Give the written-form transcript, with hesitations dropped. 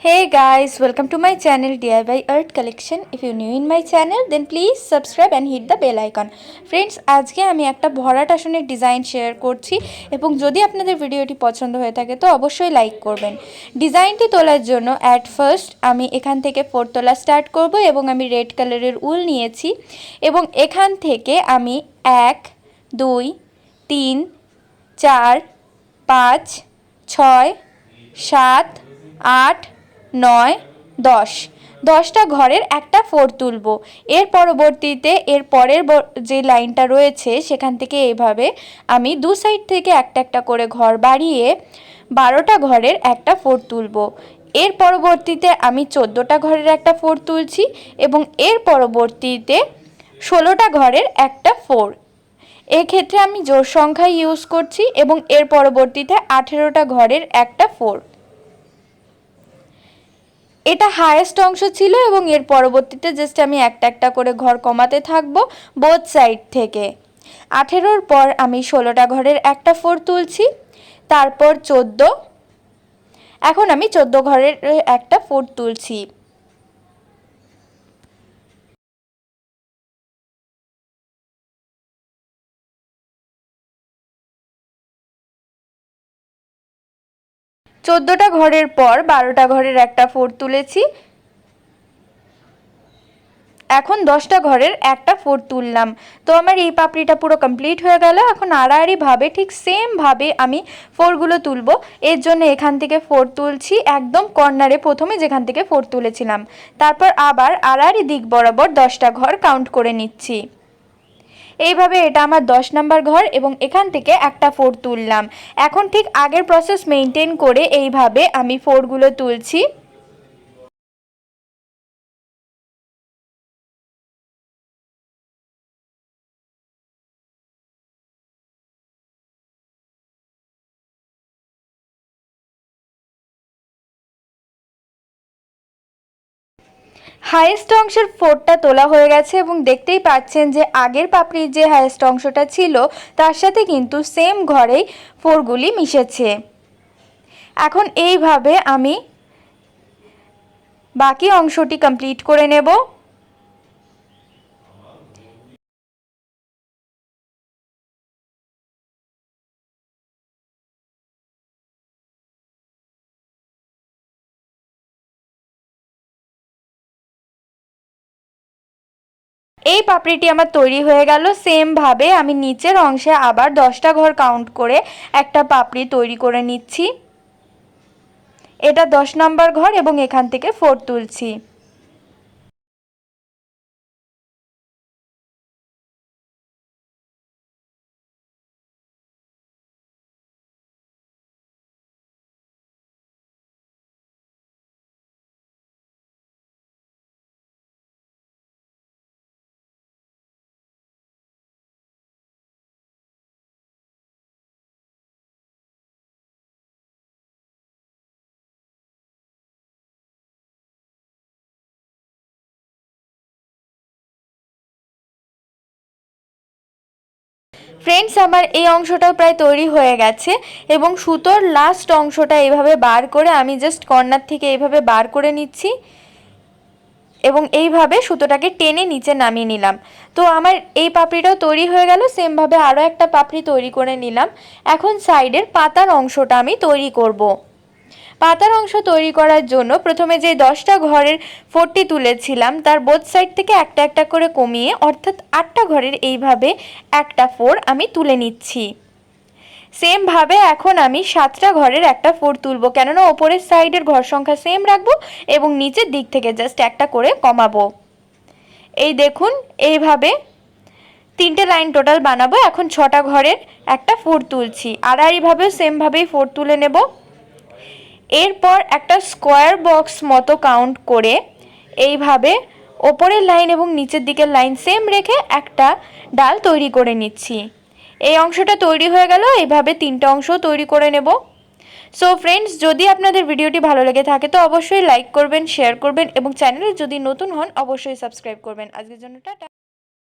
Hey guys, welcome to my channel DIY Art Collection. If you're new in my channel then please subscribe and hit the bell icon. Friends, আজকে আমি একটা ভরাট আসনের design share করছি এবং যদি আপনাদের ভিডিওটি পছন্দ হয়ে থাকে তো অবশ্যই লাইক করবেন। ডিজাইনটি তোলার জন্য অ্যাট ফার্স্ট আমি এখান থেকে 4 তোলা স্টার্ট করব এবং আমি রেড কালারের উল নিয়েছি এবং এখান থেকে আমি 1 2 3 4 5 6 7 8 9 10টা ঘরের একটা 4 তুলব। এর পরবর্তীতে এর পরের যে লাইনটা রয়েছে সেখান থেকে এইভাবে আমি দু সাইড থেকে একটা একটা করে ঘর বাড়িয়ে 12টা ঘরের একটা 4 তুলব। এর পরবর্তীতে আমি 14টা ঘরের একটা 4 তুলছি এবং এর পরবর্তীতে 16টা ঘরের একটা 4। এক্ষেত্রে আমি জোড় সংখ্যা ইউজ করছি এবং এর পরবর্তীতে 18টা ঘরের একটা 4। এটা হাইয়েস্ট অংশ ছিল এবং এর পরবর্তীতে জাস্ট আমি একটা একটা করে ঘর কমাতে থাকবো বোথ সাইড থেকে। 18র পর আমি 16টা ঘরের একটা 4 তুলছি, তারপর 14, এখন আমি 14 ঘরের একটা 4 তুলছি। চোদ্দোটা ঘরের পর 12টা ঘরের একটা 4 তুলেছি, এখন 10টা ঘরের একটা 4 তুললাম। তো আমার এই পাপড়িটা পুরো কমপ্লিট হয়ে গেল। এখন আড়াআড়ি ভাবে ঠিক সেম ভাবে আমি 4গুলো তুলব। এর জন্য এখান থেকে 4 তুলছি একদম কর্নারে, প্রথমে যেখান থেকে 4 তুলেছিলাম, তারপর আবার আড়াআড়ি দিক বরাবর 10টা ঘর কাউন্ট করে নিচ্ছি। এইভাবে এটা আমার 10 নম্বর ঘর এবং এখান থেকে একটা 4 তুললাম। এখন ঠিক আগের প্রসেস মেনটেন করে এইভাবে আমি 4গুলো তুলছি। হাইয়েস্ট অংশের 4টা তোলা হয়ে গেছে এবং দেখতেই পাচ্ছেন যে আগের পাপড়ির যে হাইয়েস্ট অংশটা ছিল তার সাথে কিন্তু সেম ঘরেই 4গুলি মিশেছে। এখন এইভাবে আমি বাকি অংশটি কমপ্লিট করে নেব। এই পাপড়িটি আমার তৈরি হয়ে গেল। সেম ভাবে আমি নিচের অংশে আবার 10টা ঘর কাউন্ট করে একটা পাপড়ি তৈরি করে নিচ্ছি। এটা 10 নম্বর ঘর এবং এখান থেকে 4 তুলছি। ফ্রেন্ডস, আমার এই অংশটাও প্রায় তৈরি হয়ে গেছে এবং সুতোর লাস্ট অংশটা এইভাবে বার করে আমি জাস্ট কর্নার থেকে এইভাবে বার করে নিচ্ছি এবং এইভাবে সুতোটাকে টেনে নিচে নামিয়ে নিলাম। তো আমার এই পাপড়িটাও তৈরি হয়ে গেল। সেমভাবে আরও একটা পাপড়ি তৈরি করে নিলাম। এখন সাইডের পাতার অংশটা আমি তৈরি করব। পাতার অংশ তৈরি করার জন্য প্রথমে যে 10টা ঘরের 4টি তুলেছিলাম তার বোথ সাইড থেকে একটা একটা করে কমিয়ে অর্থাৎ 8টা ঘরের এইভাবে একটা 4 আমি তুলে নিচ্ছি। সেম ভাবে এখন আমি 7টা ঘরের একটা 4 তুলব, কেননা ওপরের সাইডের ঘর সংখ্যা সেম রাখবো এবং নিচের দিক থেকে জাস্ট একটা করে কমাবো। এই দেখুন, এইভাবে 3টে লাইন টোটাল বানাবো। এখন 6টা ঘরের একটা 4 তুলছি, আড়াআড়িভাবেও সেমভাবেই 4 তুলে নেব। এরপর একটা স্কোয়ার বক্স মতো কাউন্ট করে এইভাবে ওপরের লাইন এবং নিচের দিকের লাইন সেম রেখে একটা ডাল তৈরি করে নিচ্ছি। এই অংশটা তৈরি হয়ে গেল। এইভাবে 3টে অংশ তৈরি করে নেব। সো ফ্রেন্ডস, যদি আপনাদের ভিডিওটি ভালো লেগে থাকে তো অবশ্যই লাইক করবেন, শেয়ার করবেন এবং চ্যানেলে যদি নতুন হন অবশ্যই সাবস্ক্রাইব করবেন। আজকের জন্য টাটা।